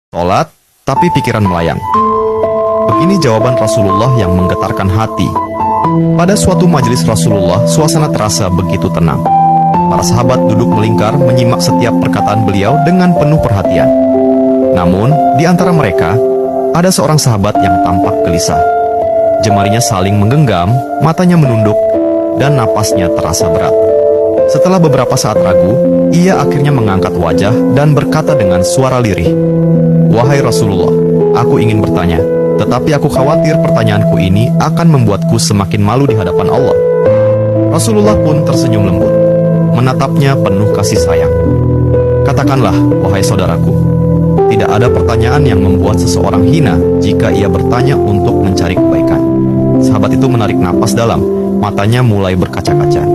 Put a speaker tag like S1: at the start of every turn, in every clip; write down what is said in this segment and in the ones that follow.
S1: sholat, tapi pikiran melayang. Begini jawaban Rasulullah yang menggetarkan hati. Pada suatu majelis Rasulullah, suasana terasa begitu tenang. Para sahabat duduk melingkar menyimak setiap perkataan beliau dengan penuh perhatian. Namun, di antara mereka, ada seorang sahabat yang tampak gelisah. Jemarinya saling menggenggam, matanya menunduk, dan napasnya terasa berat. Setelah beberapa saat ragu, ia akhirnya mengangkat wajah dan berkata dengan suara lirih, "Wahai Rasulullah, aku ingin bertanya, tetapi aku khawatir pertanyaanku ini akan membuatku semakin malu di hadapan Allah." Rasulullah pun tersenyum lembut, menatapnya penuh kasih sayang. "Katakanlah, wahai saudaraku, tidak ada pertanyaan yang membuat seseorang hina jika ia bertanya untuk mencari kebaikan." Sahabat itu menarik napas dalam, matanya mulai berkaca-kaca.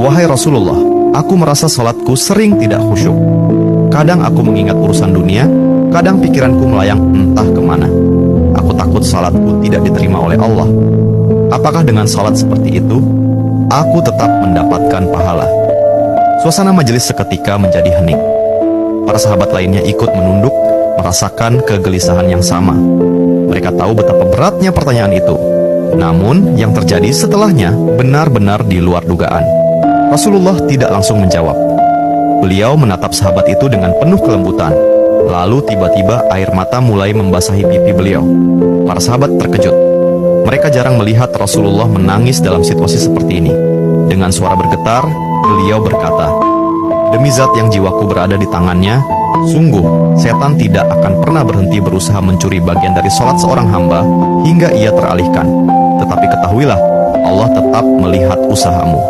S1: "Wahai Rasulullah, aku merasa salatku sering tidak khusyuk. Kadang aku mengingat urusan dunia, kadang pikiranku melayang entah kemana. Aku takut salatku tidak diterima oleh Allah. Apakah dengan salat seperti itu, aku tetap mendapatkan pahala?" Suasana majelis seketika menjadi hening. Para sahabat lainnya ikut menunduk, merasakan kegelisahan yang sama. Mereka tahu betapa beratnya pertanyaan itu. Namun, yang terjadi setelahnya benar-benar di luar dugaan. Rasulullah tidak langsung menjawab. Beliau menatap sahabat itu dengan penuh kelembutan. Lalu tiba-tiba air mata mulai membasahi pipi beliau. Para sahabat terkejut. Mereka jarang melihat Rasulullah menangis dalam situasi seperti ini. Dengan suara bergetar, beliau berkata, "Demi zat yang jiwaku berada di tangannya, sungguh setan tidak akan pernah berhenti berusaha mencuri bagian dari sholat seorang hamba hingga ia teralihkan. Tetapi ketahuilah, Allah tetap melihat usahamu."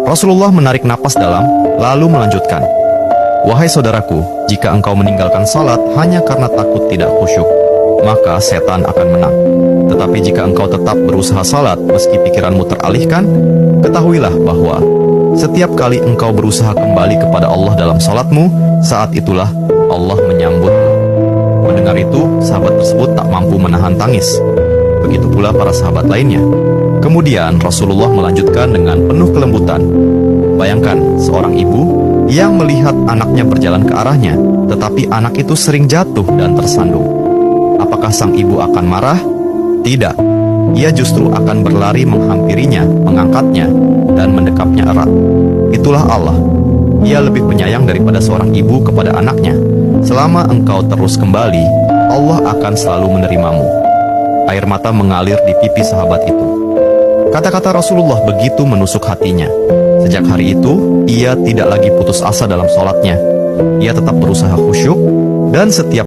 S1: Rasulullah menarik napas dalam, lalu melanjutkan, "Wahai saudaraku, jika engkau meninggalkan salat hanya karena takut tidak khusyuk, maka setan akan menang. Tetapi jika engkau tetap berusaha salat meski pikiranmu teralihkan, ketahuilah bahwa setiap kali engkau berusaha kembali kepada Allah dalam salatmu, saat itulah Allah menyambutmu." Mendengar itu, sahabat tersebut tak mampu menahan tangis. Begitu pula para sahabat lainnya. Kemudian Rasulullah melanjutkan dengan penuh kelembutan, "Bayangkan seorang ibu yang melihat anaknya berjalan ke arahnya, tetapi anak itu sering jatuh dan tersandung. Apakah sang ibu akan marah? Tidak. Ia justru akan berlari menghampirinya, mengangkatnya, dan mendekapnya erat. Itulah Allah. Ia lebih penyayang daripada seorang ibu kepada anaknya. Selama engkau terus kembali, Allah akan selalu menerimamu." Air mata mengalir di pipi sahabat itu. Kata-kata Rasulullah begitu menusuk hatinya. Sejak hari itu, ia tidak lagi putus asa dalam sholatnya. Ia tetap berusaha khusyuk, dan setiap